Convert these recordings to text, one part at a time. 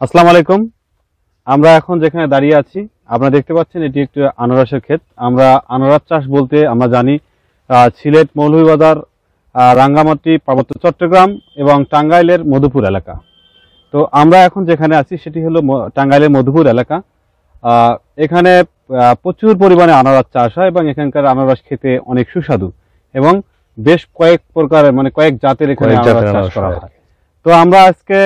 আসসালামু আলাইকুম। আমরা এখন যেখানে দাঁড়িয়ে আছি আপনারা দেখতে পাচ্ছেন এটি একটি আনারসের ক্ষেত। আমরা আনারস চাষ বলতে আমরা জানি সিলেট, মৌলভীবাজার, রাঙ্গামাটি, পার্বত্য চট্টগ্রাম এবং টাঙ্গাইলের মধুপুর এলাকা। তো আমরা এখন যেখানে আছি সেটি হলো টাঙ্গাইলের মধুপুর এলাকা। এখানে প্রচুর পরিমাণে আনারস চাষ হয় এবং এখানকার আনারস খেতে অনেক সুস্বাদু এবং বেশ কয়েক প্রকারের কয়েক জাতের এখানে আনারস চাষ করা হয়। তো আমরা আজকে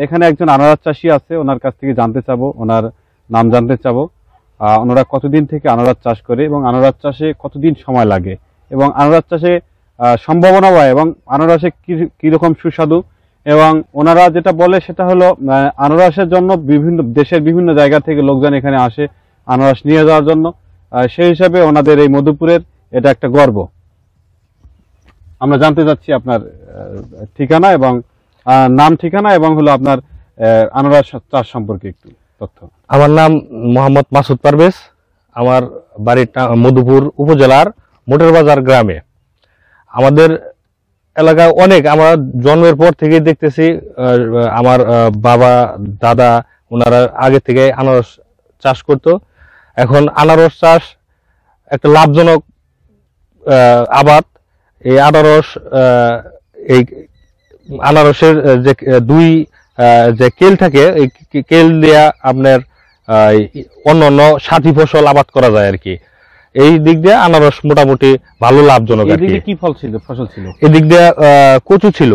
এখানে একজন আনারস চাষী আছে, ওনার কাছ থেকে জানতে চাবো, ওনার নাম জানতে চাবো, ওনারা কতদিন থেকে আনারস চাষ করে এবং আনারস চাষে কতদিন সময় লাগে এবং আনারস চাষে সম্ভাবনা হয় এবং আনারসে কিরকম সুস্বাদু। এবং ওনারা যেটা বলে সেটা হলো আনারসের জন্য বিভিন্ন দেশের বিভিন্ন জায়গা থেকে লোকজন এখানে আসে আনারস নিয়ে যাওয়ার জন্য। সেই হিসাবে ওনাদের এই মধুপুরের এটা একটা গর্ব। আমরা জানতে চাচ্ছি আপনার ঠিকানা এবং নাম ঠিকানা এবং হলো আপনার আনারস চাষ সম্পর্কে একটু তথ্য। আমার নাম মোহাম্মদ মাসুদ পারভেজ। আমার বাড়ি মধুপুর উপজেলার মোটর বাজার গ্রামে। আমাদের এলাকায় অনেক, আমরা জন্মের পর থেকে দেখতেছি আমার বাবা দাদা ওনারা আগে থেকে আনারস চাষ করতো। এখন আনারস চাষ একটা লাভজনক আবাদ। এই এই আনারসের যে দুই যে কেল থাকে, এই কেল দিয়া আপনার অন্য সাথী ফসল আবাদ করা যায় আর কি। এই দিক দিয়ে আনারস মোটামুটি ভালো লাভজনক। কি ফসল ছিল? এদিক দিয়ে কচু ছিল,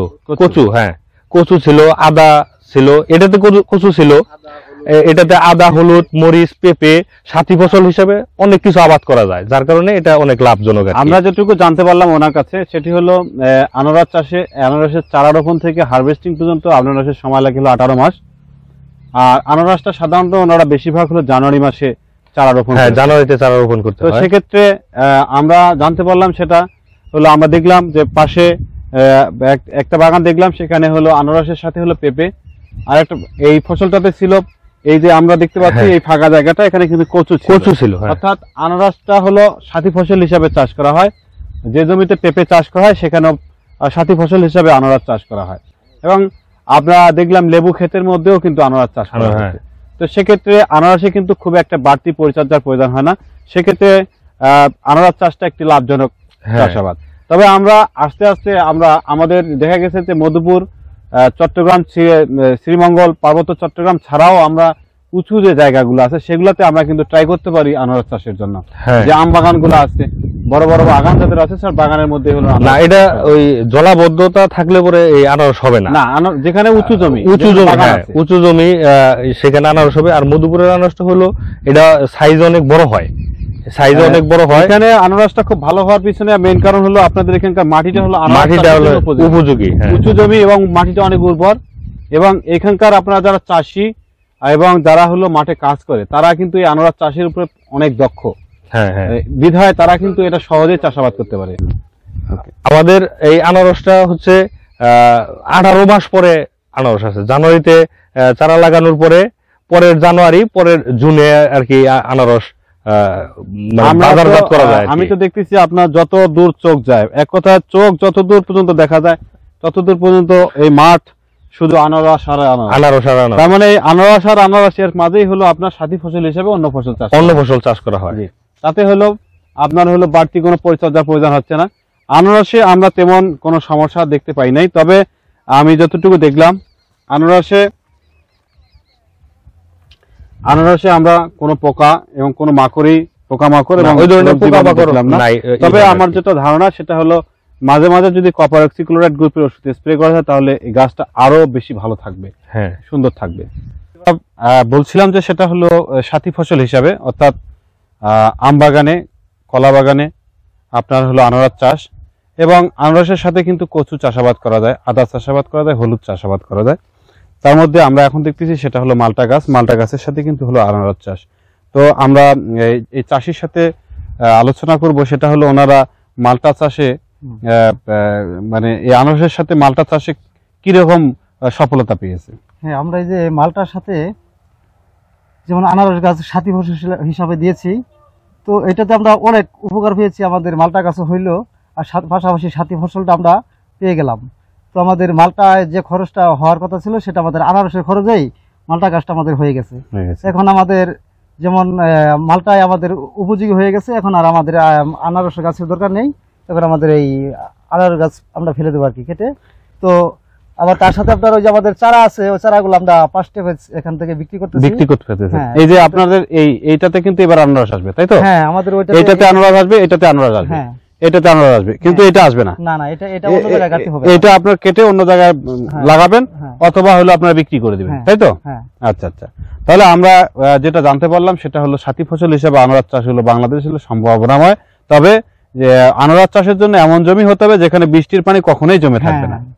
হ্যাঁ কচু ছিল, আদা ছিল, এটাতে কচু ছিল, এটাতে আদা, হলুদ, মরিচ, পেঁপে সাথী ফসল হিসেবে অনেক কিছু আবাদ করা যায়, যার কারণে এটা অনেক লাভজনক। আমরা যেটুকু জানতে পারলাম ওনার কাছে সেটি হলো আনারস চাষে আনারসের চারা রোপণ থেকে হারভেস্টিং পর্যন্ত আনারসের সময় লাগে হলো 18 মাস। আর আনারসটা সাধারণত ওনারা বেশিরভাগ হলো জানুয়ারি মাসে চারা রোপণ, জানুয়ারিতে চারা রোপণ করতে হয়। তো সেক্ষেত্রে আমরা জানতে পারলাম সেটা হলো, আমরা দেখলাম যে পাশে একটা বাগান দেখলাম, সেখানে হলো আনারসের সাথে হলো পেঁপে, আর একটা এই ফসলটাতে ছিল এই যে আমরা দেখতে পাচ্ছি এই ফাঁকা জায়গাটা, এখানে কিন্তু কচু ছিল। অর্থাৎ আনারসটা হলো সাথী ফসল হিসাবে চাষ করা হয়। যে জমিতে পেঁপে চাষ করা হয় সেখানেও সাথী ফসল হিসাবে আনারস চাষ করা হয়। এবং আমরা দেখলাম লেবু ক্ষেতের মধ্যেও কিন্তু আনারস চাষ করা হয়। তো সেক্ষেত্রে আনারসে কিন্তু খুব একটা বাড়তি পরিচর্যার প্রয়োজন হয় না। সেক্ষেত্রে আনারস চাষটা একটি লাভজনক চাষাবাদ। তবে আমরা আস্তে আস্তে আমাদের দেখা গেছে যে মধুপুর, চট্টগ্রাম, শ্রীমঙ্গল, পার্বত্য চট্টগ্রাম ছাড়াও আমরা উঁচু যে জায়গাগুলো আছে সেগুলোতে আমরা কিন্তু ট্রাই করতে পারি আনারস চাষের জন্য। যে আম বাগান গুলো আছে, বড় বড় বাগান যাদের আছে সব বাগানের মধ্যে হলো না, এটা ওই জলাবদ্ধতা থাকলে পরে এই আনারস হবে না। যেখানে উঁচু জমি সেখানে আনারস হবে। আর মধুপুরের আনারসটা হলো এটা সাইজ অনেক বড় হয়, এখানে আনারসটা খুব ভালো হওয়ার পিছনে মেইন কারণ হলো আপনাদের এখানকার মাটিটা হলো উপযোগী, উঁচু জমি এবং মাটিটা অনেক উর্বর। এবং এখানকার আপনারা যারা চাষি এবং যারা হলো মাঠে কাজ করে তারা কিন্তু এই আনারস চাষের উপরে অনেক দক্ষ, বিধায় তারা কিন্তু এটা সহজেই চাষাবাদ করতে পারে। আমাদের এই আনারসটা হচ্ছে 18 মাস পরে আনারস আছে। জানুয়ারিতে চারা লাগানোর পরে পরের জানুয়ারি, পরের জুনে আর কি আনারস বাজারজাত করা যায়। আমি তো দেখতেছি আপনার যত দূর চোখ যায়, এক কথায় চোখ যত দূর পর্যন্ত দেখা যায় তত দূর পর্যন্ত এই মাঠ শুধু আনারস আর আনারস। তার মানে এই আনারস আর আনারসের মাঝেই হলো আপনার সাথী ফসল হিসেবে অন্য ফসল চাষ করা হয়। তাতে হলো আপনার হলো বাড়তি কোনো পরিচর্যার প্রয়োজন হচ্ছে না। আনারসে আমরা তেমন কোনো সমস্যা দেখতে পাই নাই। তবে আমি যতটুকু দেখলাম আনারসে আমরা কোনো পোকা এবং কোনো পোকামাকড় এবং ওই ধরনের পোকামাকড় নাই। তবে আমার যেটা ধারণা সেটা হলো মাঝে মাঝে যদি কপার অক্সিক্লোরাইড গ্রুপের ওষুধ স্প্রে করা হয় তাহলে এই গাছটা আরো বেশি ভালো থাকবে, সুন্দর থাকবে। বলছিলাম যে সেটা হলো সাথী ফসল হিসাবে, অর্থাৎ আম বাগানে, কলা বাগানে আপনার হলো আনারস চাষ, এবং আনারসের সাথে কিন্তু কচু চাষাবাদ করা যায়, আদা চাষাবাদ করা যায়, হলুদ চাষাবাদ করা যায়। তার মধ্যে আমরা এখন দেখতেছি সেটা হলো মালটা গাছের সাথে কিন্তু হলো আনারস চাষ। তো আমরা এই চাষির সাথে আলোচনা করব, সেটা হলো ওনারা মালটা চাষে এই আনারসের সাথে মালটা চাষে কিরকম সফলতা পেয়েছে। হ্যাঁ, আমরা এই যে মালটার সাথে যেমন আনারস গাছ সাথী ফসল হিসাবে দিয়েছি, তো এটাতে আমরা অনেক উপকার পেয়েছি। আমাদের মালটা গাছ হইলো আর পাশাপাশি সাথী ফসলটা আমরা পেয়ে গেলাম। তো আমাদের মালটায় যে খরচটা হওয়ার কথা ছিল সেটা আমাদের আনারসের খরচেই মালটা গাছটা আমাদের হয়ে গেছে। হয়ে গেছে। এখন আমাদের যেমন মালটায় আমাদের উপযোগী হয়ে গেছে, এখন আর আমাদের আনারস গাছের দরকার নেই। এবার আমাদের এই আনারস গাছ আমরা ফেলে দেবো আর কি কেটে। তো আবার তার সাথে আপনার ওই যে আমাদের চারা আছে, ওই চারাগুলো আমরা 5 স্টেপে এখান থেকে বিক্রি করতেছি। বিক্রি করতে পারতেছেন। হ্যাঁ। এই যে আপনাদের এইটাতে কিন্তু এবার আনারস আসবে, তাই তো? হ্যাঁ, আমাদের ওইটা এইটাতে আনারস আসবে, এটাতে আনারস আসবে, হ্যাঁ এটাতে আনারস আসবে, কিন্তু এটা আসবে না। না না, এটা অন্য জায়গায় কাটতে হবে। এটা আপনার কেটে অন্য জায়গায় হ্যাঁ। লাগাবেন, হ্যাঁ। অথবা হলো আপনারা বিক্রি করে দিবেন, হ্যাঁ। তাই তো? হ্যাঁ। আচ্ছা আচ্ছা। তাহলে আমরা যেটা জানতে পারলাম সেটা হলো সাথী ফসল হিসেবে আনারস চাষ হলো বাংলাদেশ হলো সম্ভাবনাময়। তবে যে আনারস চাষের জন্য এমন জমি হতে হবে যেখানে বৃষ্টির পানি কখনোই জমে থাকবে না। হ্যাঁ।